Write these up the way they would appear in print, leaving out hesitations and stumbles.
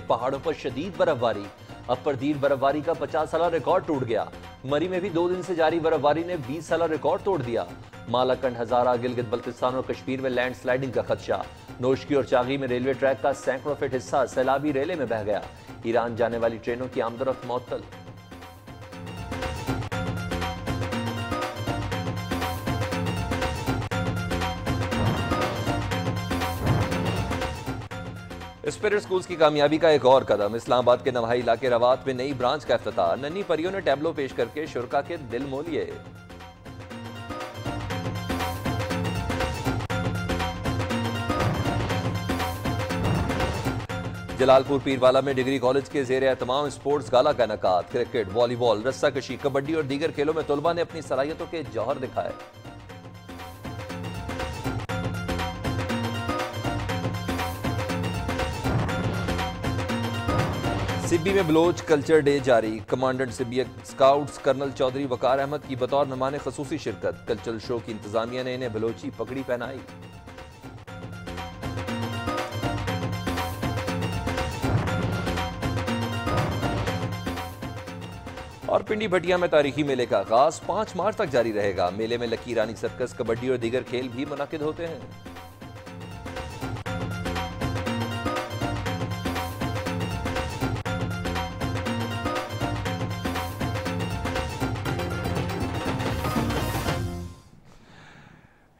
पहाड़ों पर शदीद बर्फबारी। अपर दीर बर्फबारी का 50 साल रिकॉर्ड टूट गया। मरी में भी 2 दिन से जारी बर्फबारी ने 20 साल रिकॉर्ड तोड़ दिया। मालाकंड, हजारा, गिलगित बल्तिस्तान और कश्मीर में लैंडस्लाइडिंग का खदशा। नोशकी और चागी में रेलवे ट्रैक का सैकड़ों फीट हिस्सा सैलाबी रेले में बह गया। ईरान जाने वाली ट्रेनों की आमदरफ्त मुअत्तल। स्पिरिट स्कूल्स की कामयाबी का एक और कदम। इस्लामाबाद के नवाही इलाके रवात में नई ब्रांच का इफ्तिताह। नन्ही परियों ने टैबलो पेश करके शुरका के दिल मोह लिए। जलालपुर पीरवाला में डिग्री कॉलेज के ज़ेर एहतमाम स्पोर्ट्स गाला का इनेकाद। क्रिकेट, वॉलीबॉल, रस्साकशी, कबड्डी और दीगर खेलों में तलबा ने अपनी सलाहियतों के जौहर दिखाए। सिब्बी में बलोच कल्चर डे जारी। Commandant Sibi scouts colonel Chaudhry Waqar Ahmed की बतौर मेहमान खसूसी शिरकत। कल्चरल शो की इंतजामिया ने इन्हें बलोची पगड़ी पहनाई। और पिंडी भटिया में तारीखी मेले का आगाज 5 मार्च तक जारी रहेगा। मेले में लकी रानी सर्कस, कबड्डी और दीगर खेल भी मुनाकिद होते हैं।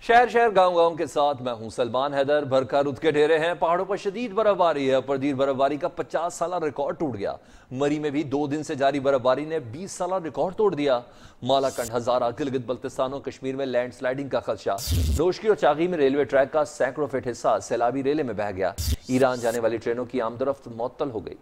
शहर शहर गांव गांव के साथ मैं हूं सलमान हैदर। भरका रुत के ढेरे हैं। पहाड़ों पर शदीद बर्फबारी है। परदीर बर्फबारी का 50 साल रिकॉर्ड टूट गया। मरी में भी 2 दिन से जारी बर्फबारी ने 20 साल रिकॉर्ड तोड़ दिया। मालाकंड, हजारा, गिलगित बल्तिस्तान और कश्मीर में लैंडस्लाइडिंग का खदशा। नोशकी और चागी में रेलवे ट्रैक का सैकड़ों फीट हिस्सा सैलाबी रेले में बह गया। ईरान जाने वाली ट्रेनों की आमदरफ्त मुअत्तल हो गई।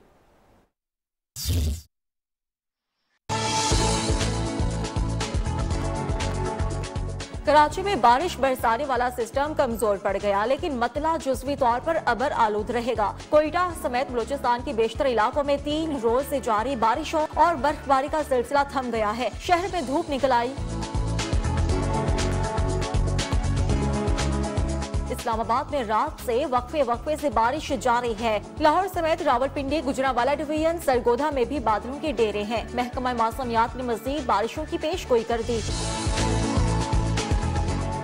कराची में बारिश बरसाने वाला सिस्टम कमजोर पड़ गया, लेकिन मतला जुज़वी तौर पर अबर आलूद रहेगा। कोयटा समेत बलूचिस्तान के बेशतर इलाकों में 3 रोज से जारी बारिशों और बर्फबारी का सिलसिला थम गया है। शहर में धूप निकल आई। इस्लामाबाद में रात से वक्फे से बारिश जारी है। लाहौर समेत रावलपिंडी, गुजरांवाला डिवीजन, सरगोधा में भी बादलों के डेरे हैं। महकमा मौसमियात ने मजीद बारिशों की पेशगोई कर दी।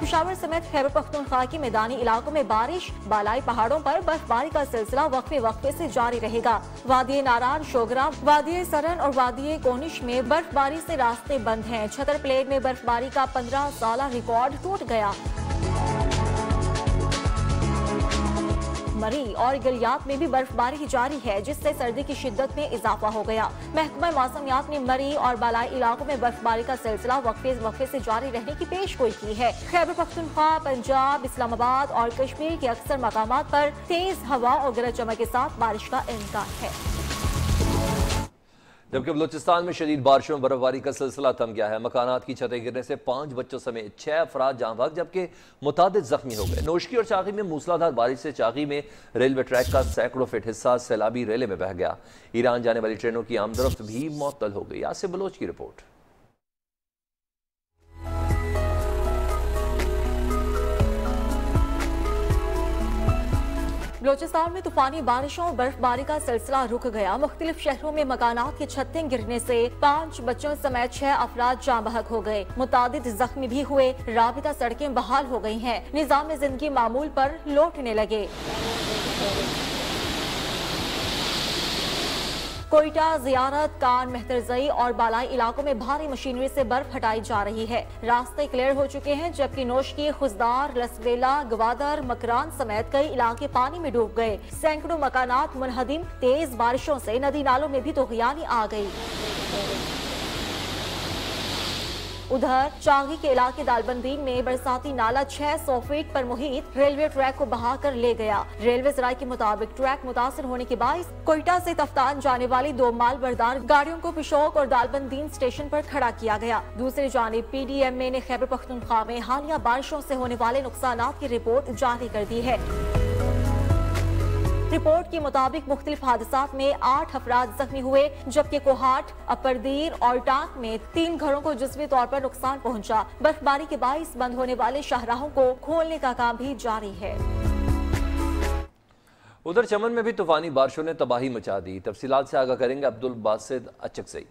पेशावर समेत खैबर पख्तूनख्वा के मैदानी इलाकों में बारिश। बालाई पहाड़ों पर बर्फबारी का सिलसिला वक्फे से जारी रहेगा। वादी नारान, शोगरा, वादी सरन और वादी कोनिश में बर्फबारी से रास्ते बंद हैं। छतर प्लेन में बर्फबारी का 15 साल रिकॉर्ड टूट गया। मरी और गलियात में भी बर्फबारी जारी है, जिससे सर्दी की शिद्दत में इजाफा हो गया। महकमा मौसमियात ने मरी और बालाई इलाकों में बर्फबारी का सिलसिला वक्फे से जारी रहने की पेशगोई की है। खैबर पख्तूनख्वा, पंजाब, इस्लामाबाद और कश्मीर के अक्सर मकामात पर तेज हवा और गरज चमक के साथ बारिश का इम्कान है। जबकि बलूचिस्तान में शदीद बारिशों में बर्फबारी का सिलसिला थम गया है। मकानात की छतें गिरने से 5 बच्चों समेत 6 अफराद जाँ बहक, जबकि मुतादिद जख्मी हो गए। नोशकी और चागी में मूसलाधार बारिश से चागी में रेलवे ट्रैक का सैकड़ों फीट हिस्सा सैलाबी रेले में बह गया। ईरान जाने वाली ट्रेनों की आमदरफ्त भी मुअत्तल हो गई। आसिफ बलोच की रिपोर्ट। बलूचिस्तान में तूफानी बारिशों और बर्फबारी का सिलसिला रुक गया। मुख्तलिफ शहरों में मकानात की छतें गिरने से 5 बच्चों समेत 6 अफराद जाँ बहक हो गए। मुतादिद जख्मी भी हुए। राबिता सड़कें बहाल हो गई हैं। निजाम जिंदगी मामूल पर लौटने लगे। कोयटा, जियारत, कान, मेहतरजई और बालाई इलाकों में भारी मशीनरी से बर्फ हटाई जा रही है। रास्ते क्लियर हो चुके हैं, जबकि नोशकी, खुजदार, लसवेला, गवादर, मकरान समेत कई इलाके पानी में डूब गए। सैकड़ों मकानात मुनहदिम। तेज बारिशों से नदी नालों में भी तुग़यानी आ गई। उधर चागी के इलाके दालबंदीन में बरसाती नाला 600 फीट पर मुहित रेलवे ट्रैक को बहाकर ले गया। रेलवे ज़राए के मुताबिक ट्रैक मुतासिर होने के बाइस कोयटा से तफ्तान जाने वाली 2 माल बरदार गाड़ियों को पिशोक और दालबंदीन स्टेशन पर खड़ा किया गया। दूसरी जानिब PDMA ने खैबर पख्तूनख्वा में हालिया बारिशों से होने वाले नुकसानात की रिपोर्ट जारी कर दी है। रिपोर्ट के मुताबिक मुख्तलिफ हादसात में 8 अफराद जख्मी हुए, जबकि कोहाट, अपरदीर और टांक में 3 घरों को जुज़वी तौर पर नुकसान पहुंचा। बर्फबारी के बाइस बंद होने वाले शाहराहों को खोलने का काम भी जारी है। उधर चमन में भी तूफानी बारिशों ने तबाही मचा दी। तफसीलात से आगाह करेंगे अब्दुल बासित अचकज़ई।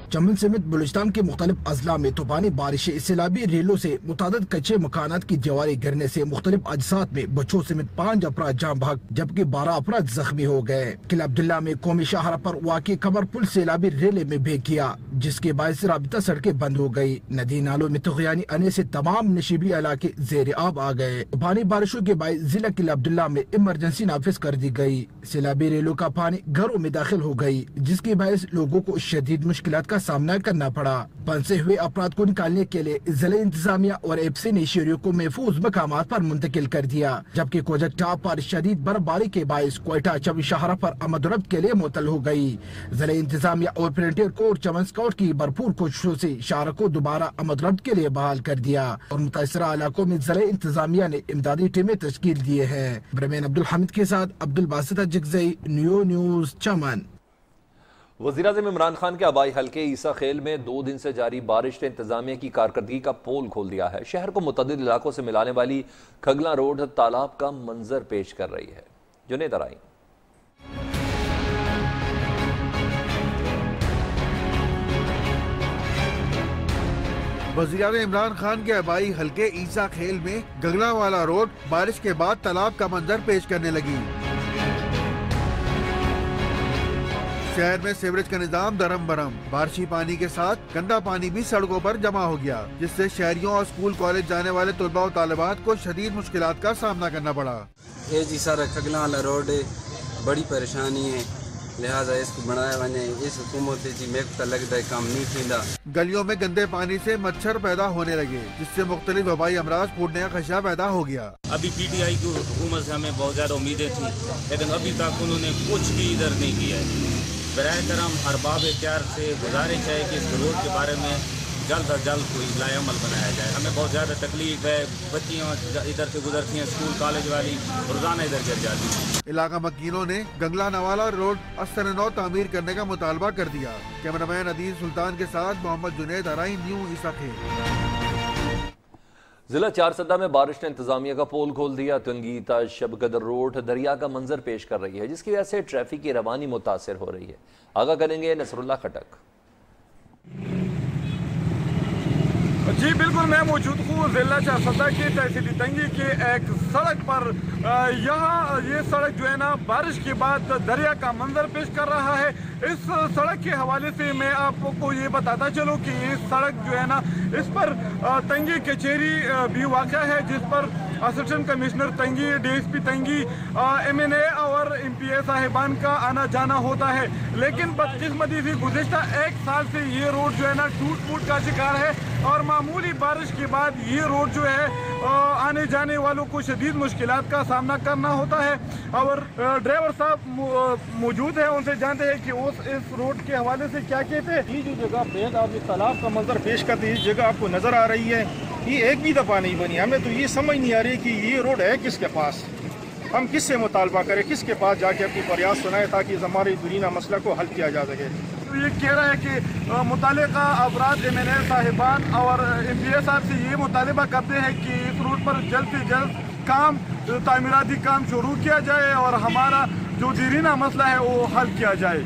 चमन समेत बलूचिस्तान के मुख्तलिफ अजला में तूफानी बारिशें, सैलाबी रेलों से मुतादिद कच्चे मकानात की दीवारें गिरने से मुख्तलिफ अजसात में बच्चों समेत 5 अफराद जान भाग जबकि 12 अफराद जख्मी हो गए। किला अब्दुल्ला में कौमी शाहरा पर वाक़ई कमर पुल सैलाबी रेले में भीग गया, जिसके बायस राबिता सड़कें बंद हो गई। नदी नालों में तुग़यानी आने से तमाम नशीबी इलाके ज़ेर आब आ गए। तूफानी बारिशों के बायस जिला किला अब्दुल्ला में इमरजेंसी नाफिज कर दी गई। सैलाबी रेलों का पानी घरों में दाखिल हो गई, जिसके बायस लोगों को शदीद मुश्किलात का सामना करना पड़ा। फंसे हुए अफराद को निकालने के लिए जिला इंतजामिया और एफसी ने शहरियों को महफूज मकामात पर मुंतकिल कर दिया, जबकि कोजकटा पर शदीद बर्फबारी के बायस कोयटा चमन शाहरा पर आमद-ओ-रफ्त के लिए मुअत्तल हो गई। जिला इंतजामिया और फ्रंटियर कोर्ट चमन स्काउट की भरपूर कोशिशों से शाहरा को दोबारा आमद-ओ-रफ्त के लिए बहाल कर दिया और मुतासरा इलाकों में जिला इंतजामिया ने इमदादी टीमें तश्कील दिए हैं। ब्रमेन अब्दुल हमीद के साथ अब्दुल बासित अचकज़ई, न्यू न्यूज़ चमन। वज़ीर-ए-आज़म इमरान खान के आबाई हल्के ईसा खेल में 2 दिन से जारी बारिश ने इंतजामिया की कारकर्दगी का पोल खोल दिया है। शहर को मुतअद्दिद इलाकों से मिलाने वाली खगला रोड तालाब का मंजर पेश कर रही है। जुनेद अराई। वज़ीर-ए-आज़म इमरान खान के आबाई हल्के ईसा खेल में गगला वाला रोड बारिश के बाद तालाब का मंजर पेश करने लगी। शहर में सीवरेज का निजाम दरम बरम, बारिशी पानी के साथ गंदा पानी भी सड़कों पर जमा हो गया, जिससे शहरियों और स्कूल कॉलेज जाने वाले तलबा और तालिबात को शदीद मुश्किलात का सामना करना पड़ा। ये जी सारा खगला वाला रोड बड़ी परेशानी है, लिहाजा इसको बनाया वने इस हुकूमत जी में लगता है काम नहीं थींदा। गलियों में गंदे पानी से मच्छर पैदा होने लगे, जिससे मुख्तलिफ वबाई अमराज फूटने का खदशा पैदा हो गया। अभी PTI की हुकूमत से हमें बहुत ज्यादा उम्मीदें थी, लेकिन अभी तक उन्होंने कुछ भी इधर नहीं किया है। बराए करम अरबाब इख्तियार से गुजारिश है कि इस रोड के बारे में जल्द अज जल्द कोई लाएअमल बनाया जाए। हमें बहुत ज़्यादा तकलीफ है, बच्चियाँ इधर से गुजरती हैं, स्कूल कॉलेज वाली रोजाना इधर गिर जाती हैं। इलाका मकीनों ने गंगला नवाला रोड असर नौ तामीर करने का मुतालबा कर दिया। कैमरामैन अदील सुल्तान के साथ मोहम्मद जुनेद अराई, न्यू ईसा खेल। जिला चारसदा में बारिश ने इंतजामिया का पोल खोल दिया। तंगीता शबकदर रोड दरिया का मंजर पेश कर रही है, जिसकी वजह से ट्रैफिक की रवानी मुतासर हो रही है। आगाह करेंगे नसरुल्लाह खटक। जी बिल्कुल, मैं मौजूद हूँ जिला चारसदा की तहसीली तंगी के एक सड़क पर। यहाँ ये सड़क जो है ना बारिश के बाद दरिया का मंजर पेश कर रहा है। इस सड़क के हवाले से मैं आपको ये बताता चलूँ कि ये सड़क जो है ना इस पर तंगी कचहरी भी वाक़ा है, जिस पर असिस्टेंट कमिश्नर तंगी, DSP तंगी, MNA और MPA साहिबान का आना जाना होता है। लेकिन बदकिस्मती से गुज़िश्ता 1 साल से ये रोड जो है ना टूट फूट का शिकार है और मामूली बारिश के बाद ये रोड जो है आने जाने वालों को शदीद मुश्किलात का सामना करना होता है। और ड्राइवर साहब मौजूद है, उनसे जानते हैं कि इस रोड के हवाले से क्या कहते हैं। ये जो जगह बेहद आप इस तालाब का मंजर पेश करते हैं, इस जगह आपको नज़र आ रही है, ये एक भी दफ़ा नहीं बनी। हमें तो ये समझ नहीं आ रही कि ये रोड है किसके पास, हम किससे मुतालबा करें, किसके पास जाके अपनी फरियाद सुनाए ताकि हमारे दुरीना मसला को हल किया जा सके। तो ये कह रहा है कि मुतालिका अफराद MNA साहिबान और MPA साहब से ये मुतालबा करते हैं कि इस रूट पर जल्द से जल्द काम तामीराती काम शुरू किया जाए और हमारा जो दीरीना मसला है वो हल किया जाए।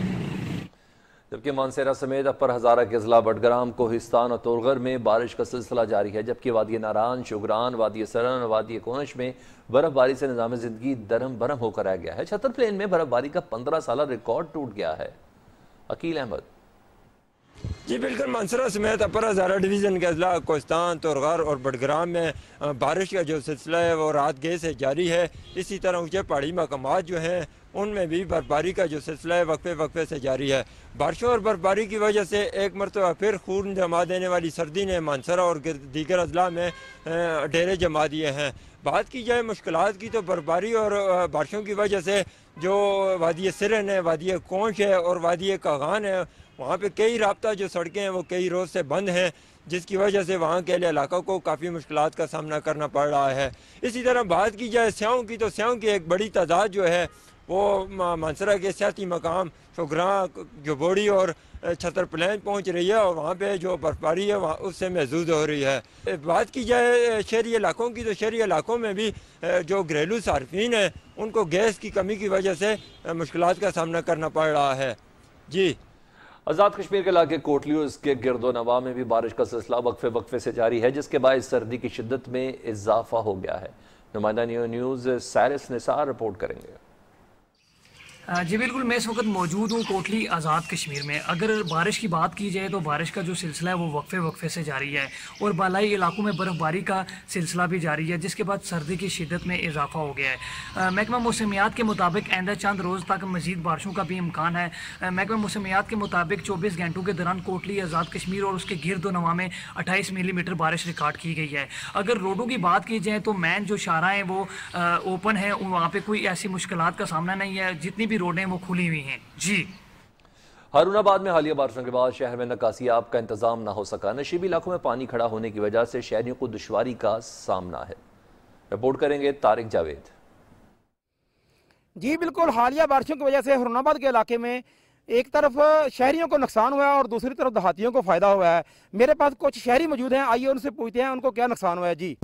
जबकि मानसेरा समेत अपर हज़ारा के अजला बडग्राम, कोहिस्तान और तोरगर में बारिश का सिलसिला जारी है, जबकि वादी नारान, शुगरान, वादी सरन और वादी कोनश में बर्फबारी से निज़ाम ज़िंदगी दरम बरम होकर रह गया है। छतर प्लेन में बर्फबारी का 15 साला रिकॉर्ड टूट गया है। अकील अहमद। जी बिल्कुल, मानसरा समेत अपर हज़ारा डिवीज़न के अजला कोहिस्तान, तोरगर और बडग्राम में बारिश का जो सिलसिला है वो रात गए से जारी है। इसी तरह ऊँचे पहाड़ी मकामात जो हैं उनमें भी बर्फबारी का जो सिलसिला है वक्फे वक्फे से जारी है। बारिशों और बर्फबारी की वजह से एक मरतबा फिर खून जमा देने वाली सर्दी ने मानसरा और दीगर अजला में डेरे जमा दिए हैं। बात की जाए मुश्किलात की तो बर्फबारी और बारिशों की वजह से जो वादी सिरन है, वादी कोंश है और वादी कागान है, वहाँ पे कई राब्ता जो सड़कें हैं वो कई रोज़ से बंद हैं, जिसकी वजह से वहाँ के इलाकों को काफ़ी मुश्किलात का सामना करना पड़ रहा है। इसी तरह बात की जाए स्याहों की तो स्याहों की एक बड़ी तादाद जो है वो मानसरा के सियाती मकाम शुगरा जोबोड़ी और छतर प्लेन पहुँच रही है और वहाँ पे जो बर्फबारी है वहाँ उससे महसूस हो रही है। बात की जाए शहरी इलाकों की तो शहरी इलाकों में भी जो घरेलू सार्फिन है उनको गैस की कमी की वजह से मुश्किलात का सामना करना पड़ रहा है। जी, आज़ाद कश्मीर के इलाके कोटली और इसके गिरदोनवा में भी बारिश का सिलसिला वक्फे से जारी है, जिसके बायस सर्दी की शिद्दत में इजाफा हो गया है। नुमाइंदा न्यूज़ सारिस निसार रिपोर्ट करेंगे। जी बिल्कुल, मैं इस वक्त मौजूद हूँ कोटली आज़ाद कश्मीर में। अगर बारिश की बात की जाए तो बारिश का जो सिलसिला है वो वक्फे से जारी है और बालाई इलाकों में बर्फ़बारी का सिलसिला भी जारी है, जिसके बाद सर्दी की शिद्दत में इजाफा हो गया है। महकमा मौसमियात के मुताबिक आइंदा चंद रोज़ तक मज़ीद बारिशों का भी इम्कान है। महकमा मौसमियात के मुताबिक 24 घंटों के दौरान कोटली आज़ाद कश्मीर और उसके गिरदोनवा में 28 मिलीमीटर बारिश रिकॉर्ड की गई है। अगर रोडों की बात की जाए तो मैन जो शारा हैं वो ओपन है, वहाँ पर कोई ऐसी मुश्किलात का सामना नहीं है, जितनी रोडें वो खुली हुई हैं। जी, हारूनाबाद में हालिया बारिशों के बाद शहर में निकासियाब का इंतजाम ना हो सका। नशीबी इलाकों में पानी खड़ा होने की वजह से शहरियों को दुश्वारी का सामना है। रिपोर्ट करेंगे तारिक जावेद। जी बिल्कुल, हालिया बारिशों की वजह से हारूनाबाद के इलाके में एक तरफ शहरियों को नुकसान हुआ है और दूसरी तरफ देहातियों को फायदा हुआ है। मेरे पास कुछ शहरी मौजूद हैं, आइए उनसे पूछते हैं उनको क्या नुकसान हुआ है।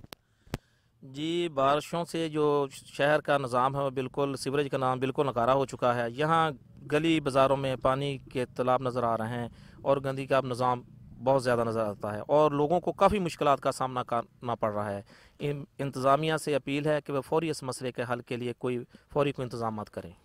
जी, बारिशों से जो शहर का निज़ाम है वो बिल्कुल सीवरेज का नाम बिल्कुल नकारा हो चुका है। यहाँ गली बाज़ारों में पानी के तालाब नज़र आ रहे हैं और गंदगी का निज़ाम बहुत ज़्यादा नज़र आता है और लोगों को काफ़ी मुश्किलात का सामना करना पड़ रहा है। इंतज़ामिया से अपील है कि वह फौरी इस मसले के हल के लिए कोई इंतज़ाम करें।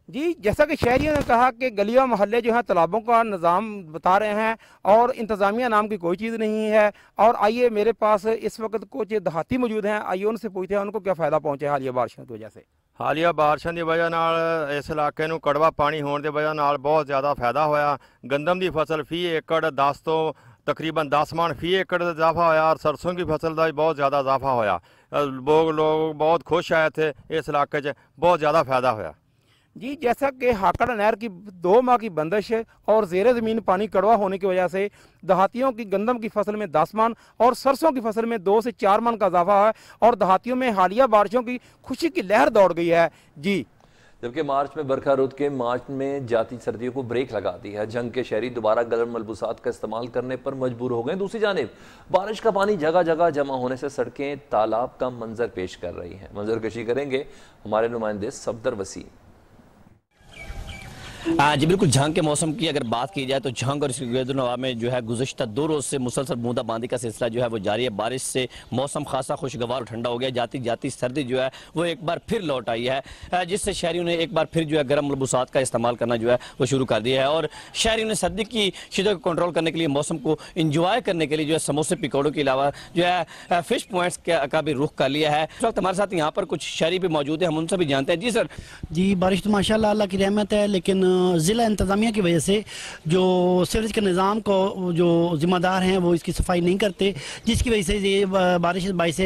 जी, जैसा कि शहरियों ने कहा कि गलियों मोहल्ले जो हैं तालाबों का निज़ाम बता रहे हैं और इंतज़ामिया नाम की कोई चीज़ नहीं है। और आइए मेरे पास इस वक्त कुछ देहाती मौजूद हैं, आइए उनसे पूछते हैं उनको क्या फ़ायदा पहुँचा हालिया बारिशों की वजह से। हालिया बारिशों की वजह नाल इस इलाके में कड़वा पानी होने की वजह नाल बहुत ज़्यादा फायदा होया। गंदम की फसल फी एकड़ 10 तो तकरीबन 10 मन फी एकड़ का इजाफा होया और सरसों की फसल का भी बहुत ज़्यादा इजाफा होया। लोग बहुत खुश आए थे, इस इलाके च बहुत ज़्यादा फायदा होया। जी, जैसा कि हाकड़ नहर की 2 माह की बंदिश और ज़ेरे ज़मीन पानी कड़वा होने की वजह से देहातियों की गंदम की फसल में 10 मन और सरसों की फसल में 2 से 4 मन का इजाफा है और देहातियों में हालिया बारिशों की खुशी की लहर दौड़ गई है। जी, जबकि मार्च में बरखा रुत के मार्च में जाती सर्दियों को ब्रेक लगा दी है। जंग के शहरी दोबारा गर्म मलबूसात का इस्तेमाल करने पर मजबूर हो गए। दूसरी जानिब बारिश का पानी जगह जगह जमा होने से सड़कें तालाब का मंजर पेश कर रही हैं। मंजरकशी करेंगे हमारे नुमाइंदे सफदर वसीम। जी बिल्कुल, झंग के मौसम की अगर बात की जाए तो झंग और इसके गिरदोनवा में जो है गुज़श्ता 2 रोज़ से मुसलसल बूंदाबांदी का सिलसिला जो है वो जारी है। बारिश से मौसम खासा खुशगवार और ठंडा हो गया। जाती जाती सर्दी जो है वो एक बार फिर लौट आई है, जिससे शहरियों ने एक बार फिर जो है गर्म मलबूसात का इस्तेमाल करना जो है वो शुरू कर दिया है। और शहरियों ने सर्दी की शिद्दत को कंट्रोल करने के लिए, मौसम को इंजॉय करने के लिए जो है समोसे पकौड़ों के अलावा जो है फिश पॉइंट्स का भी रुख कर लिया है। इस वक्त हमारे साथ यहाँ पर कुछ शहरी भी मौजूद है, हम उनसे भी जानते हैं। जी सर। जी, बारिश तो माशाल्लाह अल्लाह की रहमत है, लेकिन ज़िला इंतज़ामिया की वजह से जो सीवरेज के निज़ाम को जो ज़िम्मेदार हैं वो इसकी सफाई नहीं करते, जिसकी वजह से ये बारिश बाइस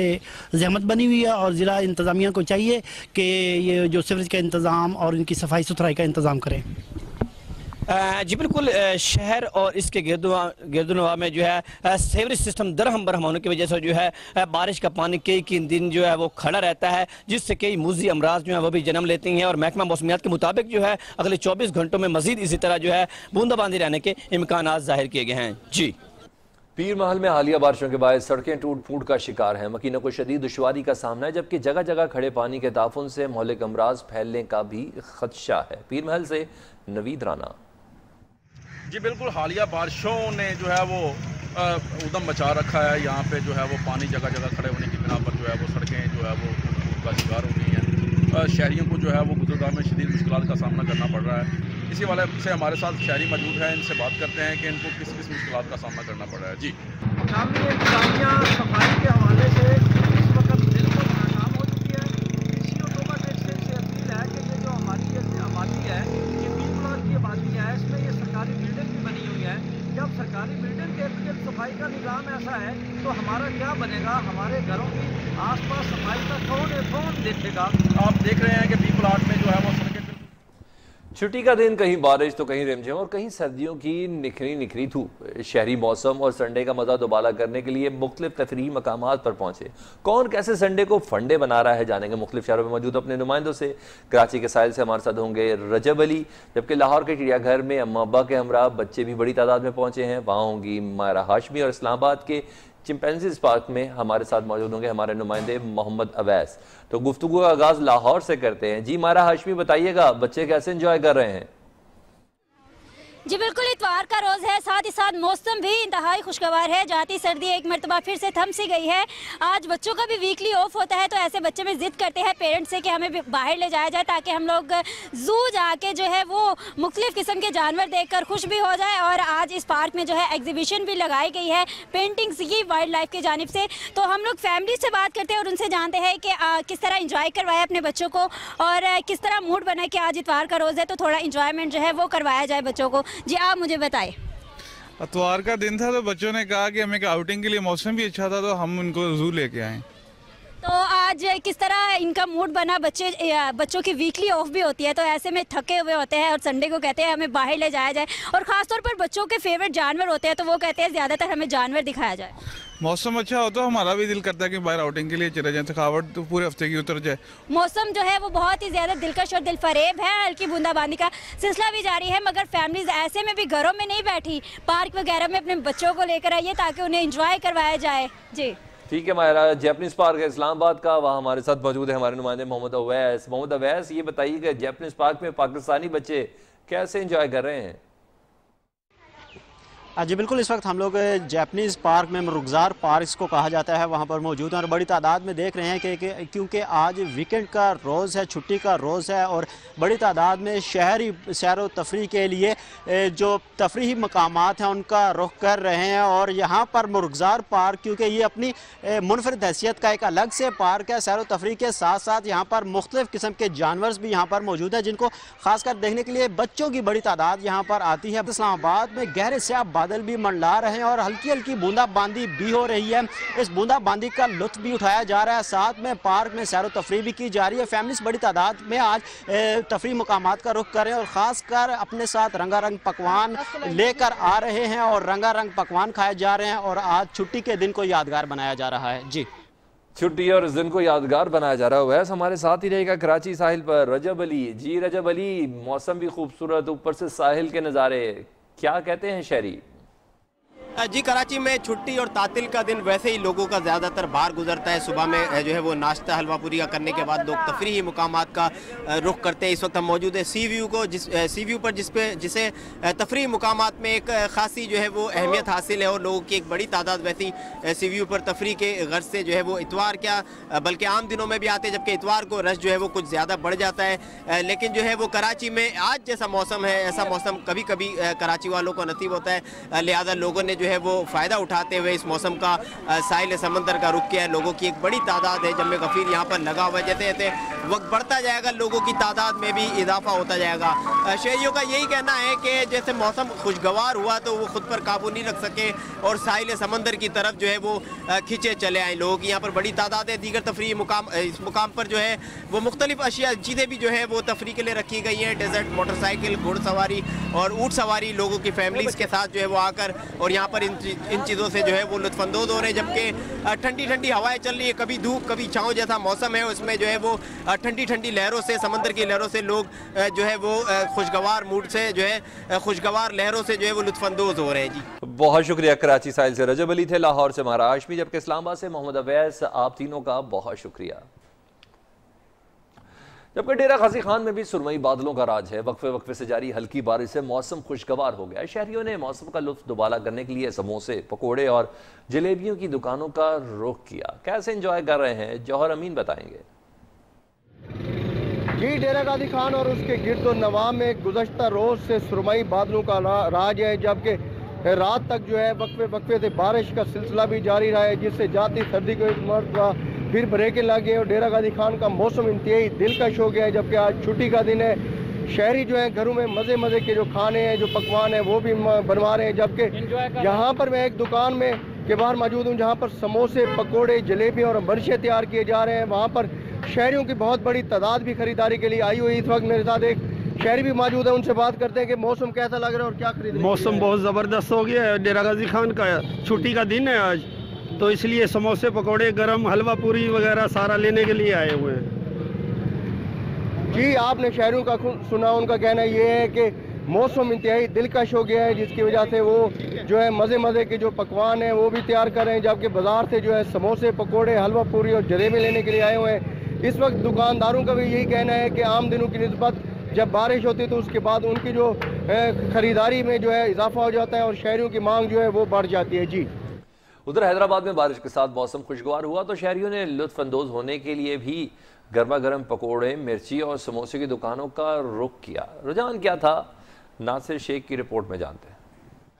ज़हमत बनी हुई है। और ज़िला इंतज़ामिया को चाहिए कि ये जो सीवरेज का इंतज़ाम और इनकी सफाई सुथराई का इंतज़ाम करें। जी बिल्कुल, शहर और इसके गिरदोनवा में जो है सीवरेज सिस्टम दरहम बरहम होने की वजह से जो है बारिश का पानी कई दिन जो है वो खड़ा रहता है, जिससे कई मुज़ी अमराज जो है वो भी जन्म लेती हैं। और महकमा मौसमियात के मुताबिक जो है अगले 24 घंटों में मजीद इसी तरह जो है बूंदाबांदी रहने के इम्कान जाहिर किए गए हैं। जी, पीर महल में हालिया बारिशों के बाद सड़कें टूट फूट का शिकार हैं। मकीनों को शदीद दुश्वारी का सामना है, जबकि जगह जगह खड़े पानी के ताफुन से मोहल्लिक अमराज फैलने का भी खदशा है। पीर महल से नवीद राना। जी बिल्कुल, हालिया बारिशों ने जो है वो उदम मचा रखा है। यहाँ पे जो है वो पानी जगह जगह खड़े होने की बिना पर जो है वो सड़कें जो है वो टूट का शिकार हो गई हैं। शहरियों को जो है वो गुजरगाह में शदीद मुश्किलात का सामना करना पड़ रहा है। इसी वाले से हमारे साथ शहरी मौजूद हैं, इनसे बात करते हैं कि इनको किस किस मुश्किलात का सामना करना पड़ रहा है। जी, मकामी इंतज़ामिया सफाई के हवाले से इस वक्त बिल्कुल नाकाम हो चुकी है। इसी हुकूमत से अपील है कि ये जो हमारी आबादी है, ये 20 लाख की आबादी है, इसमें ये सरकारी बिल्डिंग भी बनी हुई है। जब सरकारी बिल्डिंग के इर्द सफाई का निज़ाम ऐसा है तो हमारा क्या बनेगा? हमारे घरों की आसपास सफाई का कौन देखेगा? आप देख रहे हैं कि बी प्लाट में जो है वो सड़कें छुट्टी का दिन, कहीं बारिश तो कहीं रिमझिम और कहीं सर्दियों की निखरी निखरी धूप। शहरी मौसम और संडे का मजा दोबारा करने के लिए मुख्तलिफ तफरीही मकामात पर पहुंचे। कौन कैसे संडे को फंडे बना रहा है, जानेंगे मुख्तलिफ शहरों में मौजूद अपने नुमाइंदों से। कराची के साहिल से हमारे साथ होंगे रजब अली, जबकि लाहौर के चिड़ियाघर में अम्मा अब्बा के हमरा बच्चे भी बड़ी तादाद में पहुंचे हैं, वहाँ होंगी मायरा हाशमी। और इस्लामाबाद के चिंपैंजीज पार्क में हमारे साथ मौजूद होंगे हमारे नुमाइंदे मोहम्मद अवैस। तो गुफ्तगू का आगाज लाहौर से करते हैं। जी मायरा हाशमी, बताइएगा बच्चे कैसे एंजॉय कर रहे हैं? जी बिल्कुल, इतवार का रोज़ है, साथ ही साथ मौसम भी इंतहाई खुशगवार है। जाती सर्दी एक मरतबा फिर से थम सी गई है। आज बच्चों का भी वीकली ऑफ होता है, तो ऐसे बच्चे में ज़िद करते हैं पेरेंट्स से कि हमें बाहर ले जाया जाए ताकि हम लोग जू जाके जो है वो मुख्तलिफ़ किस्म के जानवर देखकर खुश भी हो जाए। और आज इस पार्क में जो है एग्जीबिशन भी लगाई गई है पेंटिंग्स की वाइल्ड लाइफ की जानिब से। तो हम लोग फैमिली से बात करते हैं और उनसे जानते हैं कि किस तरह इंजॉय करवाया अपने बच्चों को और किस तरह मूड बना कि आज इतवार का रोज़ है तो थोड़ा इंजॉयमेंट जो है वो करवाया जाए बच्चों को। जी आप मुझे बताएं। इतवार का दिन था तो बच्चों ने कहा कि हमें आउटिंग के लिए मौसम भी अच्छा था तो हम उनको जू लेके आए। तो आज किस तरह इनका मूड बना? बच्चों की वीकली ऑफ भी होती है तो ऐसे में थके हुए होते हैं और संडे को कहते हैं हमें बाहर ले जाया जाए, और ख़ासतौर पर बच्चों के फेवरेट जानवर होते हैं तो वो कहते हैं ज़्यादातर हमें जानवर दिखाया जाए। मौसम अच्छा हो तो हमारा भी दिल करता है कि बाहर आउटिंग के लिए चले जाएं, थकावट तो पूरे हफ्ते की उतर जाए। मौसम जो है वो बहुत ही ज़्यादा दिलकश और दिलफरेब है, हल्की बूंदाबांदी का सिलसिला भी जारी है, मगर फैमिलीज ऐसे में भी घरों में नहीं बैठी, पार्क वगैरह में अपने बच्चों को लेकर आइए ताकि उन्हें इंजॉय करवाया जाए। जी ठीक है मायरा, जैपनीज पार्क है इस्लामाबाद का, वहाँ हमारे साथ मौजूद है हमारे नुमाइंदे मोहम्मद अवैस। मोहम्मद अवैस, ये बताइए कि जैपनीज पार्क में पाकिस्तानी बच्चे कैसे एंजॉय कर रहे हैं? जी बिल्कुल, इस वक्त हम लोग जैपनीज़ पार्क में रुखसार पार्क को कहा जाता है वहाँ पर मौजूद हैं और बड़ी तादाद में देख रहे हैं कि क्योंकि आज वीकेंड का रोज़ है, छुट्टी का रोज़ है और बड़ी तादाद में शहरी सैर व तफरी के लिए जो तफरीही मकामात हैं उनका रुख कर रहे हैं। और यहाँ पर रुखसार पार्क क्योंकि ये अपनी मुनफरिद हैसियत का एक अलग से पार्क है, सैर व तफरी के साथ साथ यहाँ पर मुख्तलिफ़ किस्म के जानवर भी यहाँ पर मौजूद हैं जिनको खासकर देखने के लिए बच्चों की बड़ी तादाद यहाँ पर आती है। इस्लामाबाद में गहरे स्याह बादल भी मंडरा रहे हैं और हल्की हल्की बूंदाबांदी भी हो रही है। इस बूंदाबांदी का लुत्फ भी उठाया जा रहा है, साथ में पार्क में सैर व तफरी भी की जा रही है। फैमिलीज बड़ी तादाद में आज तफरी मकामात का रुख करें और ख़ासकर अपने साथ रंगारंग पकवान लेकर आ रहे हैं और रंगारंग पकवान खाए जा रहे हैं और आज छुट्टी के दिन को यादगार बनाया जा रहा है। जी छुट्टी और इस दिन को यादगार बनाया जा रहा है। वैसे हमारे साथ ही रहेगा कराची साहिल पर रजब अली। जी रजब अली, मौसम भी खूबसूरत, ऊपर से साहिल के नज़ारे, क्या कहते हैं शहरी? जी कराची में छुट्टी और तातिल का दिन वैसे ही लोगों का ज़्यादातर बाहर गुजरता है। सुबह में जो है वो नाश्ता हलवा पूरी का करने के बाद लोग तफरीही मुकामात का रुख करते हैं। इस वक्त हम मौजूद है सी व्यू को, सी व्यू पर जिसे तफरीही मुकामात में एक ख़ासी जो है वो अहमियत हासिल है और लोगों की एक बड़ी तादाद वैसी सी व्यू पर तफरी के गर्ज से जो है वो इतवार क्या बल्कि आम दिनों में भी आते हैं, जबकि इतवार को रश जो है वो कुछ ज़्यादा बढ़ जाता है। लेकिन जो है वो कराची में आज जैसा मौसम है ऐसा मौसम कभी कभी कराची वालों को नसीब होता है, लिहाजा लोगों ने जो है वो फ़ायदा उठाते हुए इस मौसम का साहिल समंदर का रुख किया है। लोगों की एक बड़ी तादाद है, जम गफीर यहाँ पर लगा हुआ है। जैसे जैसे वक्त बढ़ता जाएगा लोगों की तादाद में भी इजाफा होता जाएगा। शहरियों का यही कहना है कि जैसे मौसम खुशगवार हुआ तो वो खुद पर काबू नहीं रख सके और साहिल समंदर की तरफ जो है वो खींचे चले आए। लोगों की यहाँ पर बड़ी तादाद है। दीगर तफरी मुकाम इस मुकाम पर जो है वो मुख्तलिफ अशिया चीज़ें भी जो है वो तफरी के लिए रखी गई हैं। डेजर्ट, मोटरसाइकिल, घुड़सवारी और ऊँट सवारी लोगों की फैमिलीज़ के साथ जो है वो आकर और यहाँ पर इन चीज़ों से जो है वो लुत्फानंदोज़ हो रहे हैं। जबकि ठंडी ठंडी हवाएं चल रही है, कभी धूप कभी छाँव जैसा मौसम है, उसमें जो है वो ठंडी ठंडी लहरों से, समंदर की लहरों से लोग जो है वो खुशगवार मूड से जो है खुशगवार लहरों से जो है वो लुत्फानंदोज़ हो रहे हैं। जी बहुत शुक्रिया। कराची साहिल से रजब अली थे, लाहौर से मायरा हाशमी, जबकि इस्लामाबाद से मोहम्मद अवैस। आप तीनों का बहुत शुक्रिया। जबकि डेरा गाजी खान में भी सुरमई बादलों का राज है। वक्फे वक्फे से जारी हल्की बारिश से मौसम खुशगवार हो गया। शहरियों ने मौसम का लुत्फ दोबारा करने के लिए समोसे, पकोड़े और जलेबियों की दुकानों का रुख किया। कैसे एंजॉय कर रहे हैं, जौहर अमीन बताएंगे। जी डेरा गाजी खान और उसके गिरदो नवा में गुज़श्ता रोज़ से सुरमई बादलों का राज है, जबकि रात तक जो है वक्फे वक्फे से बारिश का सिलसिला भी जारी रहा है, जिससे जाती सर्दी को एक मरतबा फिर ब्रेकें लग गए और डेरा गाजी खान का मौसम इंतहाई दिलकश हो गया है। जबकि आज छुट्टी का दिन है, शहरी जो है घरों में मज़े मज़े के जो खाने हैं, जो पकवान हैं वो भी बनवा रहे हैं। जबकि यहाँ पर मैं एक दुकान में के बाहर मौजूद हूँ जहाँ पर समोसे, पकोड़े, जलेबी और बर्शे तैयार किए जा रहे हैं। वहाँ पर शहरियों की बहुत बड़ी तादाद भी ख़रीदारी के लिए आई हुई। इस वक्त मेरे साथ एक शहरी भी मौजूद है, उनसे बात करते हैं कि मौसम कैसा लग रहा है और क्या खरीद। मौसम बहुत ज़बरदस्त हो गया है। डेरा गाजी खान का छुट्टी का दिन है आज, तो इसलिए समोसे पकौड़े गरम हलवा पूरी वगैरह सारा लेने के लिए आए हुए हैं। जी आपने शहरों का सुना, उनका कहना ये है कि मौसम इंतहाई दिलकश हो गया है, जिसकी वजह से वो जो है मज़े के जो पकवान हैं वो भी तैयार कर रहे हैं, जबकि बाज़ार से जो है समोसे पकोड़े हलवा पूरी और जलेबी लेने के लिए आए हुए हैं। इस वक्त दुकानदारों का भी यही कहना है कि आम दिनों की निस्बत जब बारिश होती है तो उसके बाद उनकी जो ख़रीदारी में जो है इजाफा हो जाता है और शहरियों की मांग जो है वो बढ़ जाती है। जी उधर हैदराबाद में बारिश के साथ मौसम खुशगवार हुआ तो शहरियों ने लुत्फानंदोज होने के लिए भी गर्मा गर्म पकोड़े, मिर्ची और समोसे की दुकानों का रुख किया। रुझान क्या था, नासिर शेख की रिपोर्ट में जानते हैं।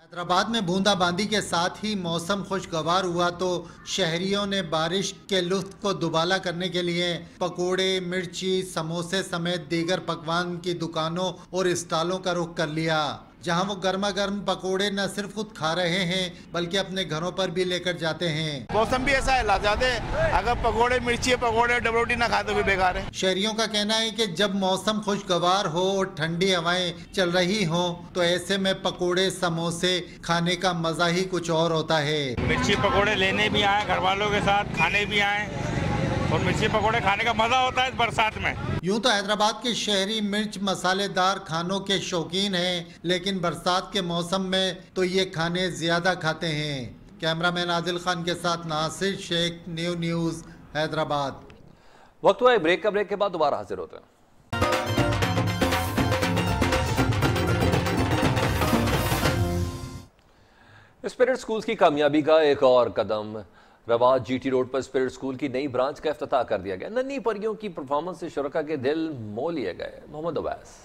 हैदराबाद में बूंदाबांदी के साथ ही मौसम खुशगवार हुआ तो शहरियों ने बारिश के लुत्फ को दुबाला करने के लिए पकोड़े, मिर्ची, समोसे समेत दीगर पकवान की दुकानों और स्टॉलों का रुख कर लिया, जहां वो गर्मा गर्म पकोड़े न सिर्फ खुद खा रहे हैं बल्कि अपने घरों पर भी लेकर जाते हैं। मौसम भी ऐसा है लाजादे, अगर पकोड़े, मिर्ची, पकोड़े, डबल रोटी ना खाए तो भी बेकार है। शहरियों का कहना है कि जब मौसम खुशगवार हो और ठंडी हवाएं चल रही हो तो ऐसे में पकोड़े, समोसे खाने का मजा ही कुछ और होता है। मिर्ची पकोड़े लेने भी आए, घर वालों के साथ खाने भी आए और मिर्ची पकोड़े खाने का मजा होता है इस बरसात में। यूं तो हैदराबाद के शहरी मिर्च मसालेदार खानों के शौकीन हैं, लेकिन बरसात के मौसम में तो ये खाने ज्यादा खाते हैं। कैमरामैन आदिल खान के साथ नासिर शेख, न्यूज़ हैदराबाद। वक्त हुआ है ब्रेक का, ब्रेक के बाद दोबारा हाजिर होते हैं। स्पिरिट स्कूल्स की कामयाबी का एक और कदम। रवाद जीटी रोड पर स्पिरिट स्कूल की नई ब्रांच का इफ्तिताह कर दिया गया। नन्ही परियों की परफॉर्मेंस से शुरका के दिल मोह लिए गए। मोहम्मद अवैस।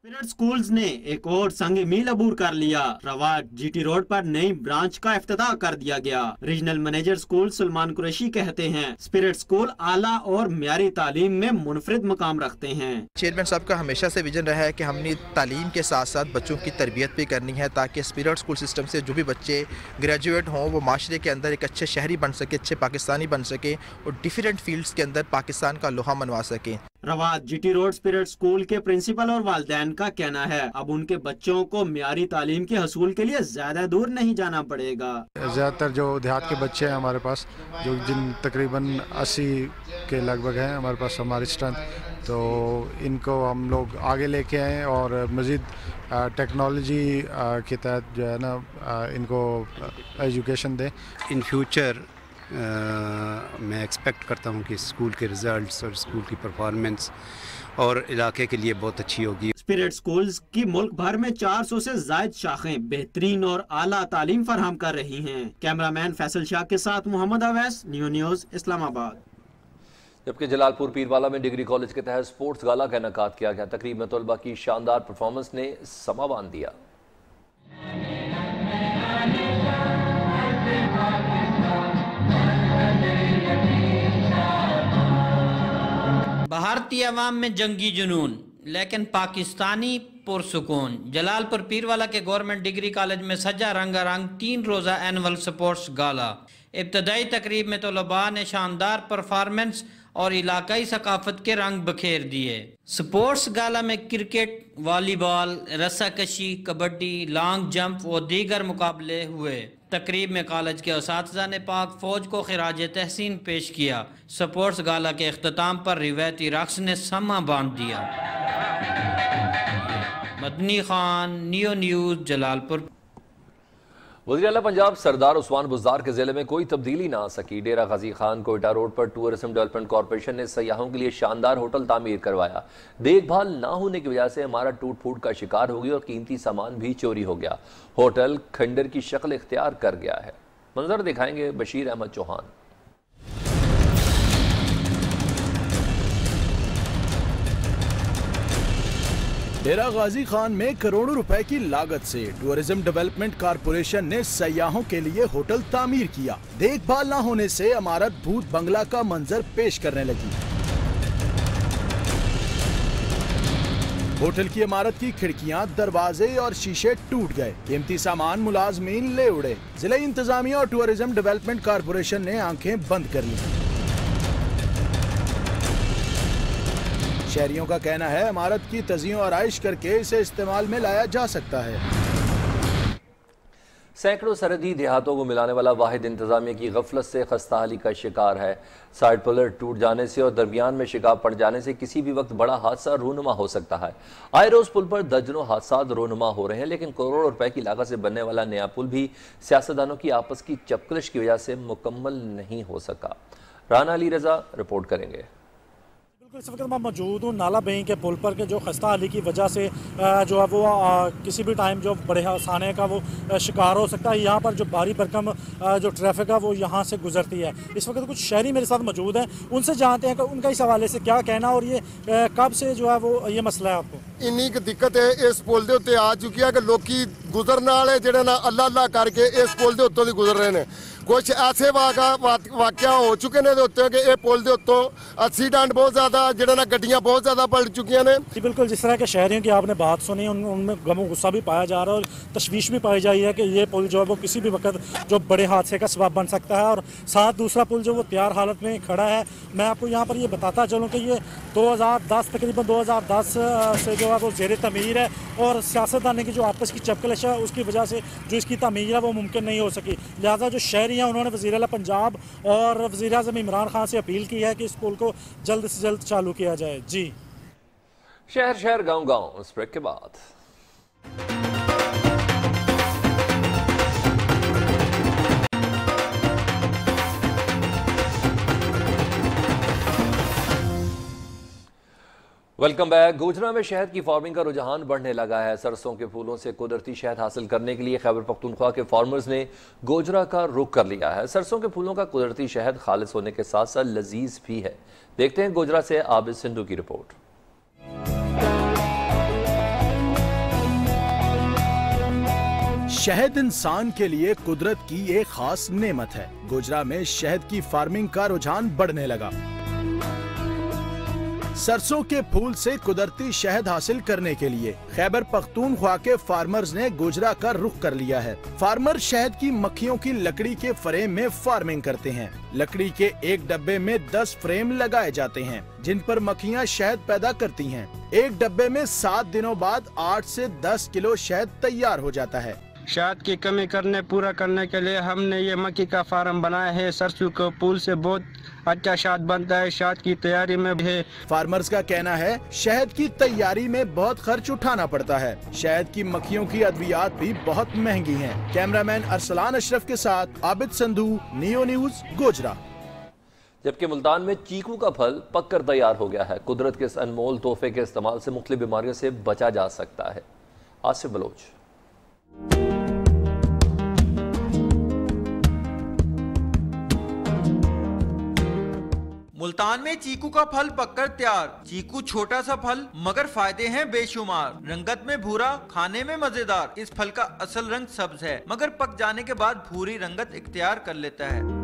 स्पिरिट स्कूल्स ने एक और संग मील अबूर कर लिया। रवाद जीटी रोड पर नई ब्रांच का इफ्तिताह कर दिया गया। Regional manager school Suleman Qureshi कहते हैं स्पिरिट स्कूल आला और म्यारी तालीम में मुनफरिद मकाम रखते हैं। चेयरमैन साहब का हमेशा से विजन रहा है कि हमने तालीम के साथ साथ बच्चों की तरबियत भी करनी है, ताकि स्पिरिट स्कूल सिस्टम से जो भी बच्चे ग्रेजुएट हों वो माशरे के अंदर एक अच्छे शहरी बन सके, अच्छे पाकिस्तानी बन सके और डिफरेंट फील्ड्स के अंदर पाकिस्तान का लोहा मनवा सकें। रवाद जीटी रोड स्पिरिट स्कूल के प्रिंसिपल और वालिदैन का कहना है अब उनके बच्चों को म्यारी तालीम के हसूल के लिए ज्यादा दूर नहीं जाना पड़ेगा। ज़्यादातर जो देहात के बच्चे हैं हमारे पास, जो जिन तकरीबन 80 के लगभग हैं हमारे पास हमारी स्ट्रेंथ, तो इनको हम लोग आगे लेके आएँ और मज़ीद टेक्नोलॉजी के तहत जो है ना इनको एजुकेशन दें। इन फ्यूचर मैं एक्सपेक्ट करता हूँ कि स्कूल के रिजल्ट्स और स्कूल की परफॉर्मेंस और इलाके के लिए बहुत अच्छी होगी। स्पिरिट स्कूल्स की मुल्क भर में 400 से जायद शाखें बेहतरीन और आला तालीम फराहम कर रही हैं। कैमरामैन फैसल शाह के साथ मोहम्मद अवैस, न्यूज़ इस्लामाबाद। जबकि जलालपुर पीरवाला में डिग्री कॉलेज के तहत स्पोर्ट्स गाला का इनेकाद किया गया। तकरीब में तलबा की शानदार परफॉर्मेंस ने समा बांध दिया। भारतीय अवाम में जंगी जुनून लेकिन पाकिस्तानी पुरसुकून। जलालपुर पीरवाला के गवर्नमेंट डिग्री कॉलेज में सजा रंगारंग 3 रोज़ा एनुअल स्पोर्ट्स गाला। इब्तदाई तकरीब में तलबा ने शानदार परफॉर्मेंस और इलाकाई सकाफत के रंग बखेर दिए। स्पोर्ट्स गाला में क्रिकेट, वॉलीबॉल, रस्साकशी, कबड्डी, लॉन्ग जंप और दीगर मुकाबले हुए। तकरीब में कॉलेज के उस्ताद ने पाक फौज को खिराज तहसीन पेश किया। स्पोर्ट्स गाला के अख्ताम पर रिवायती रक्स ने समा बांध दिया। मदनी खान, न्यूज़ जलालपुर। वज़ीर आला पंजाब सरदार उस्मान बुज़दार के ज़िले में कोई तब्दीली ना आ सकी। डेरा गाजी खान कोयटा रोड पर टूरिज्म डेवलपमेंट कॉरपोरेशन ने सयाहों के लिए शानदार होटल तामीर करवाया। देखभाल ना होने की वजह से इमारत टूट फूट का शिकार हो गई और कीमती सामान भी चोरी हो गया। होटल खंडर की शक्ल इख्तियार कर गया है। मंजर दिखाएंगे बशीर अहमद चौहान। डेरा गाजी खान में करोड़ों रुपए की लागत से टूरिज्म डेवलपमेंट कॉरपोरेशन ने सयाहों के लिए होटल तामीर किया। देखभाल न होने से इमारत भूत बंगला का मंजर पेश करने लगी। होटल की इमारत की खिड़कियां, दरवाजे और शीशे टूट गए। कीमती सामान मुलाजमीन ले उड़े। जिला इंतजामिया और टूरिज्म डेवलपमेंट कॉरपोरेशन ने आंखें बंद कर ली। शहरियों का कहना है इमारत की तज़ीयो आराइश करके इसे इस्तेमाल में लाया जा सकता है। सैकड़ों सरहदी देहातों को मिलाने वाला वाहिद इंतजामिया की गफलत से खस्ताहाली का शिकार है। साइड पिलर टूट जाने से और दरमियान में शिकाब पड़ जाने से किसी भी वक्त बड़ा हादसा रूनुमा हो सकता है। आए रोज पुल पर दर्जनों हादसा रूनुमा हो रहे हैं, लेकिन करोड़ों रुपए की लागत से बनने वाला नया पुल भी सियासतदानों की आपस की चपकलिश की वजह से मुकम्मल नहीं हो सका। राना अली रजा रिपोर्ट करेंगे। इस वक्त मैं मौजूद हूँ नाला बही के पुल पर के जो खस्ता हाली की वजह से जो है वो किसी भी टाइम जो बड़े हादसाने का वो शिकार हो सकता है। यहाँ पर जो भारी भरकम जो ट्रैफिक है वो यहाँ से गुजरती है। इस वक्त कुछ शहरी मेरे साथ मौजूद हैं, उनसे जानते हैं कि उनका इस हवाले से क्या कहना और ये कब से जो है वो ये मसला है आपको। इन्नी दिक्कत है इस पुल के उत्ते आ चुकी है कि लोग गुजरने वाले जो ना अल्लाह अल्लाह करके इस पुल के उत्तों गुजर रहे हैं। कुछ ऐसे वाकया हो चुके हैं उत्ते कि ये पुल के उत्तों एक्सीडेंट बहुत ज़्यादा जो ना गड्डियाँ बहुत ज़्यादा पलट चुकी हैं। जी बिल्कुल, जिस तरह के शहरियों की आपने बात सुनी उनमें गमो गुस्सा भी पाया जा रहा है और तशवीश भी पाई जा रही है कि ये पुल जो है वो किसी भी वक्त जो बड़े हादसे का सबब बन सकता है। और साथ दूसरा पुल जो वो तैयार हालत में खड़ा है। मैं आपको यहाँ पर ये बताता चलूँ कि ये 2010 तकरीबन 2010 से जो है वो ज़ेर तमीर है और सियासतदानी की जो आपस की चपकलिश है उसकी वजह से जो इसकी तमीर है वो मुमकिन नहीं हो सकी। लिहाजा जो शहरी हैं उन्होंने वज़ीर आला पंजाब और वज़ीर आज़म इमरान खान से अपील की है कि इस पुल को जल्द से जल्द चालू किया जाए। जी शहर शहर गांव गांव इस ब्रेक के बाद। Welcome back. गोजरा में शहद की फार्मिंग का रुझान बढ़ने लगा है। सरसों के फूलों से कुदरती शहद हासिल करने के लिए खैबर पख्तूनख्वा के फार्मर्स ने गोजरा का रुख कर लिया है। सरसों के फूलों का कुदरती शहद खालिस होने के साथ साथ लजीज भी है। देखते हैं गोजरा से आबिद सिंधु की रिपोर्ट। शहद इंसान के लिए कुदरत की एक खास नेमत है। गोजरा में शहद की फार्मिंग का रुझान बढ़ने लगा। सरसों के फूल से कुदरती शहद हासिल करने के लिए खैबर पख्तूनख्वा के फार्मर्स ने गोजरा का रुख कर लिया है। फार्मर शहद की मक्खियों की लकड़ी के फ्रेम में फार्मिंग करते हैं। लकड़ी के एक डब्बे में 10 फ्रेम लगाए जाते हैं जिन पर मक्खियां शहद पैदा करती हैं। एक डब्बे में 7 दिनों बाद 8 से 10 किलो शहद तैयार हो जाता है। शहद की कमी पूरा करने के लिए हमने ये मक्खी का फार्म बनाया है। सरसों के फूल से बहुत अच्छा शहद बनता है। शहद की तैयारी में भी है। फार्मर्स का कहना है शहद की तैयारी में बहुत खर्च उठाना पड़ता है। शहद की मक्खियों की अद्वियात भी बहुत महंगी हैं। कैमरामैन अरसलान अशरफ के साथ आबिद संधू, नियो न्यूज, गोजरा। जबकि मुल्तान में चीकू का फल पककर तैयार हो गया है। कुदरत के इस अनमोल तोहफे के इस्तेमाल से मुख्तलिफ बीमारियों से बचा जा सकता है। आसिफ बलोच। मुल्तान में चीकू का फल पककर तैयार। चीकू छोटा सा फल मगर फायदे हैं बेशुमार। रंगत में भूरा, खाने में मजेदार। इस फल का असल रंग सब्ज है मगर पक जाने के बाद भूरी रंगत इख्तियार कर लेता है।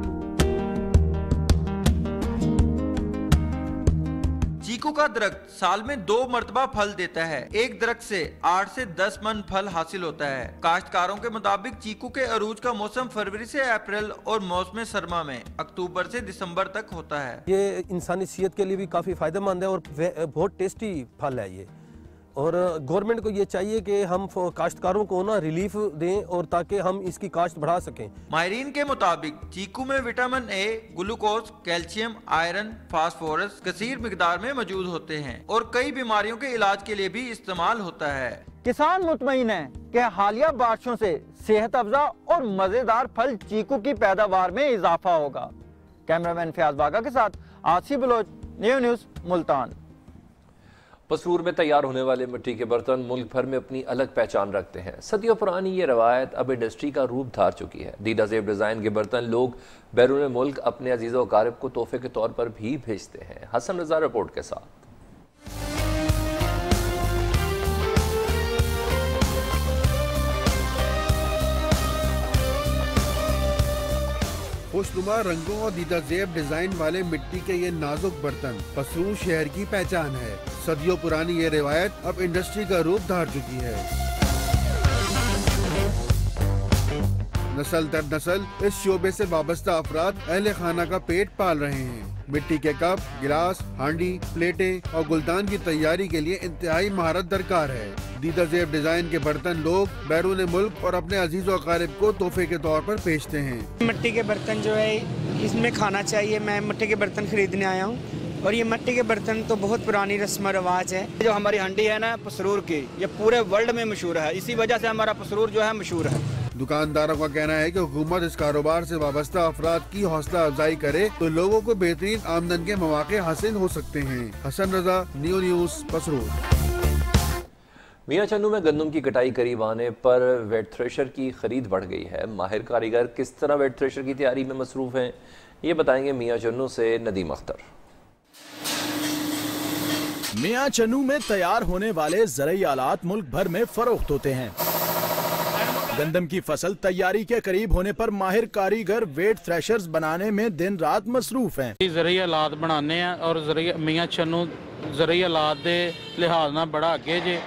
चीकू का दरख्त साल में 2 मरतबा फल देता है। एक दरख्त से 8 से 10 मन फल हासिल होता है। काश्तकारों के मुताबिक चीकू के अरूज का मौसम फरवरी से अप्रैल और मौसम सरमा में अक्टूबर से दिसंबर तक होता है। ये इंसानी सेहत के लिए भी काफी फायदेमंद है और बहुत टेस्टी फल है ये। और गवर्नमेंट को ये चाहिए कि हम काश्तकारों को ना रिलीफ दें और ताकि हम इसकी काश्त बढ़ा सकें। माहिरीन के मुताबिक चीकू में vitamin A, glucose, calcium, iron, phosphorus कसीर मिकदार में मौजूद होते हैं और कई बीमारियों के इलाज के लिए भी इस्तेमाल होता है। किसान मुतमईन है कि हालिया बारिशों से सेहत अफजा और मजेदार फल चीकू की पैदावार में इजाफा होगा। कैमरामैन फयाज बागा के साथ आसिफ बलोच, नियो न्यूज, मुल्तान। पसरूर में तैयार होने वाले मिट्टी के बर्तन मुल्क भर में अपनी अलग पहचान रखते हैं। सदियों पुरानी ये रवायत अब इंडस्ट्री का रूप धार चुकी है। दीदा ज़ेब डिज़ाइन के बर्तन लोग बैरून मुल्क अपने अजीज़ व अकारिब को तोहफे के तौर पर भी भेजते हैं। हसन रजा रिपोर्ट के साथ। खुशनुमा रंगों और दीदा ज़ेब डिजाइन वाले मिट्टी के ये नाजुक बर्तन पसरूर शहर की पहचान है। सदियों पुरानी ये रिवायत अब इंडस्ट्री का रूप धार चुकी है। नस्ल दर नस्ल इस शोबे से वाबस्ता अफराद अहले खाना का पेट पाल रहे हैं। मिट्टी के कप, गिलास, हांडी, प्लेटें और गुलदान की तैयारी के लिए इंतहाई महारत दरकार है। दीदा ज़ेब डिजाइन के बर्तन लोग बैरून मुल्क और अपने अजीज़ और अकारिब को तोहफे के तौर पर पेशते हैं। मिट्टी के बर्तन जो है इसमें खाना चाहिए। मैं मिट्टी के बर्तन खरीदने आया हूँ और ये मिट्टी के बर्तन तो बहुत पुरानी रस्म रवाज है। जो हमारी हांडी है ना पसरूर की, ये पूरे वर्ल्ड में मशहूर है। इसी वजह से हमारा पसरूर जो है मशहूर है। दुकानदारों का कहना है कि हुकूमत इस कारोबार से वाबस्ता अफराद की हौसला अफजाई करे तो लोगों को बेहतरीन आमदन के मौके हासिल हो सकते हैं। Hasan Raza, new news, Pasrur. मियां चन्नू में गंदम की कटाई करीब आने पर वेट थ्रेशर की खरीद बढ़ गई है। माहिर कारीगर किस तरह वेट थ्रेशर की तैयारी में मसरूफ हैं, ये बताएंगे मियां चन्नू से नदीम अख्तर। मियां चन्नू में तैयार होने वाले ज़रूरी आलात मुल्क भर में फरोख्त होते हैं। गंदम की फसल तैयारी के करीब होने पर माहिर कारीगर वेट थ्रेशर्स बनाने में दिन रात मसरूफ हैं। ज़रूरी आलात बनाने हैं और मियां चन्नू ज़रूरी आलात के लिहाज नाल बड़ा अगे जे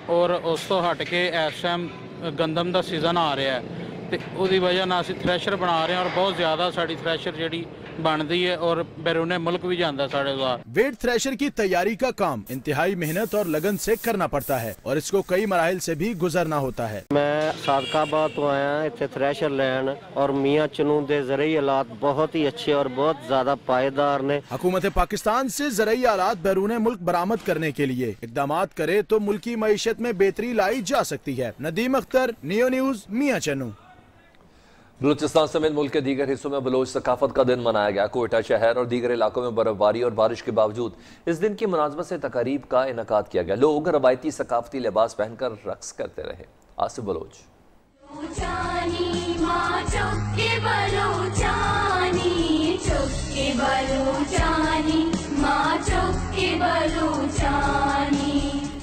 और उस तो हट के इस टाइम गंदम का सीजन आ रहा है तो उसकी वजह नाल असीं थ्रैशर बना रहे हैं और बहुत ज़्यादा साड़ी थ्रैशर जिहड़ी बनती है और बैरूने मुल्क भी जाता है साढ़े बार। वेट थ्रेशर की तैयारी का काम इंतहाई मेहनत और लगन से करना पड़ता है और इसको कई मराहिल से भी गुजरना होता है। मैं सादकाबाद तो आया इतने थ्रेशर लैन और मियां चन्नू दे ज़रूरी आलात बहुत ही अच्छे और बहुत ज्यादा पायदार ने। हुकूमत पाकिस्तान से ज़रूरी आलात बैरूने मुल्क बरामद करने के लिए इकदाम करे तो मुल्की मईशत में बेहतरी लाई जा सकती है। नदीम अख्तर, नियो न्यूज़, मियां चन्नू। बलूचिस्तान समेत मुल्क के दीगर हिस्सों में बलोच सकाफत का दिन मनाया गया। कोयटा शहर और दीगर इलाकों में बर्फबारी और बारिश के बावजूद इस दिन की मुनासबत से तकारीब का इनकाद किया गया। लोग रवायती सकाफती लिबास पहनकर रक्स करते रहे। आसिफ बलोच।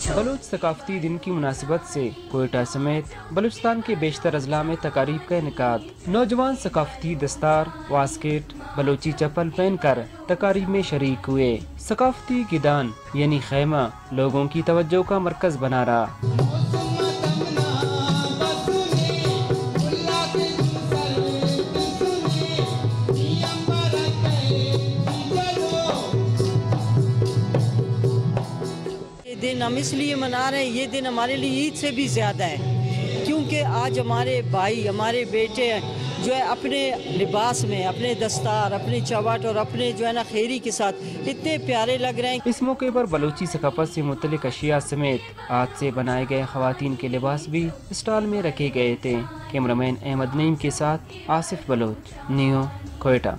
बलूच सकाफती दिन की मुनासिबत से कोयटा समेत बलूचिस्तान के बेशतर अजला में तकारीब का इनकाद। नौजवान सकाफती दस्तार, वास्केट, बलोची चप्पल पहनकर तकारीब में शरीक हुए। सकाफती गिदान यानी खैमा लोगों की तवज्जो का मरकज बना रहा। दिन हम इसलिए मना रहे हैं, ये दिन हमारे लिए ईद से भी ज़्यादा है क्योंकि आज हमारे भाई, हमारे बेटे जो है अपने लिबास में, अपने दस्तार, अपने चवाट और अपने जो है ना खैरी के साथ इतने प्यारे लग रहे हैं। इस मौके पर बलूची सकाफत से मुतल्लिक अशिया समेत हाथ से बनाए गए खवातीन के लिबास भी स्टॉल में रखे गए थे। कैमरामैन अहमद नईम के साथ Asif Baloch, new Quetta.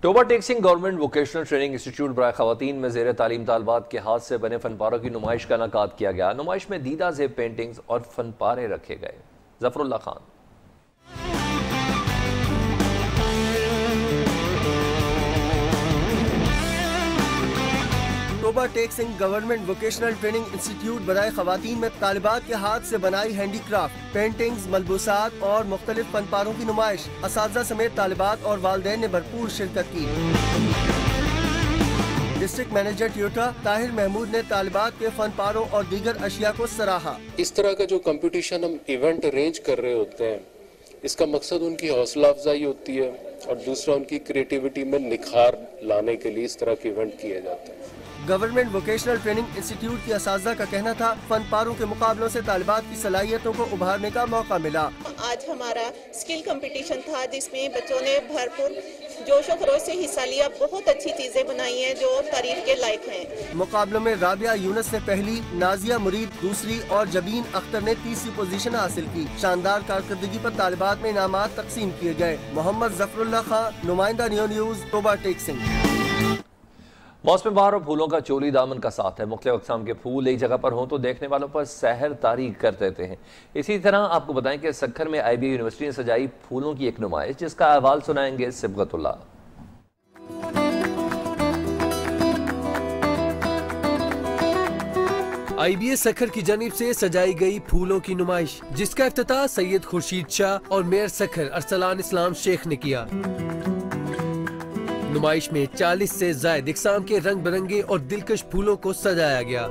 Toba Tek Singh government vocational training institute बराए खवातीन में ज़ेर तालीम तालबात के हाथ से बने फनपारों की नुमाइश का इनकाद किया गया। नुमाइश में दीदा ज़ेब पेंटिंग्स और फनपारे रखे गए। Zafarullah Khan. Toba Tek Singh government vocational training institute बराए खवातीन में तालिबात के हाथ से बनाई हैंडीक्राफ्ट, पेंटिंग्स, मलबूसात और मुख्तलिफ फनपारों की नुमाइश। असातिज़ा समेत तालिबात और वालिदैन ने भरपूर शिरकत की। District manager Toyota Tahir Mahmood ने तालिबात के फनपारों और दीगर अशिया को सराहा। इस तरह का जो कंपटीशन हम इवेंट अरेंज कर रहे होते हैं, इसका मकसद उनकी हौसला अफजाई होती है और दूसरा उनकी क्रिएटिविटी में निखार लाने के लिए इस तरह के इवेंट किए जाते हैं। गवर्नमेंट वोकेशनल ट्रेनिंग इंस्टीट्यूट की असातिज़ा का कहना था फनपारों के मुकाबलों से तालिबात की सलाहियतों को उभारने का मौका मिला। आज हमारा स्किल कंपटीशन था जिसमें बच्चों ने भरपूर जोश और खरोश से हिस्सा लिया। बहुत अच्छी चीजें बनाई हैं जो तारीफ के लायक हैं। मुकाबलों में राबिया यूनुस ने पहली, नाजिया मुरीद दूसरी और जबीन अख्तर ने तीसरी पोजीशन हासिल की। शानदार कारकर्दगी पर तालिबात में इनामात तकसीम किए गए। मोहम्मद जफरुल्ला खान, नुमाइंदा न्यू न्यूज़, टोबा टेक्सिंग। मौसम बहार और फूलों का चोली दामन का साथ है। मुख्तलिफ अक़साम के फूल एक जगह पर हों तो देखने वालों पर सहर तारी कर देते हैं। इसी तरह आपको बताएं कि सक्खर में IBA यूनिवर्सिटी ने सजाई फूलों की एक नुमाइश, जिसका अहवाल सुनाएंगे सिबगतुल्लाह। IBA सक्खर की जानिब से सजाई गई फूलों की नुमाइश, जिसका इफ्तिताह सैयद खुर्शीद शाह और मेयर सक्खर अरसलान इस्लाम शेख ने किया। नुमाइश में 40 से ज्यादा इकसाम के रंग बिरंगे और दिलकश फूलों को सजाया गया।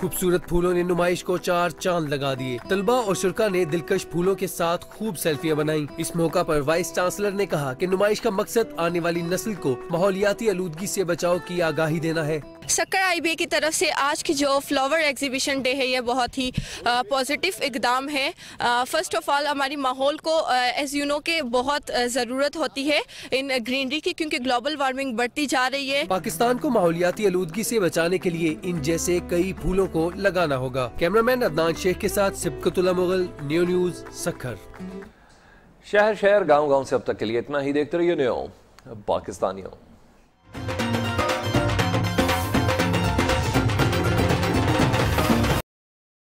खूबसूरत फूलों ने नुमाइश को 4 चांद लगा दिए। तलबा और शुरा ने दिलकश फूलों के साथ खूब सेल्फियां बनाई। इस मौका पर वाइस चांसलर ने कहा कि नुमाइश का मकसद आने वाली नस्ल को माहौलियाती आलूदगी से बचाव की आगाही देना है। सक्कर IBA की तरफ से आज की जो फ्लावर एग्जीबिशन डे है ये बहुत ही पॉजिटिव इकदाम है। फर्स्ट ऑफ ऑल हमारी माहौल को एज यू नो के बहुत ज़रूरत होती है इन ग्रीनरी की, क्योंकि ग्लोबल वार्मिंग बढ़ती जा रही है। पाकिस्तान को माहौलियाती आलूदगी से बचाने के लिए इन जैसे कई फूलों को लगाना होगा। कैमरामैन अदनान शेख के साथ सिबकतुल्लाह मुगल, न्यू न्यूज़, सक्कर। शहर शहर गाँव गाँव से अब तक के लिए इतना ही। देखते रहिए न्यू पाकिस्तानियों।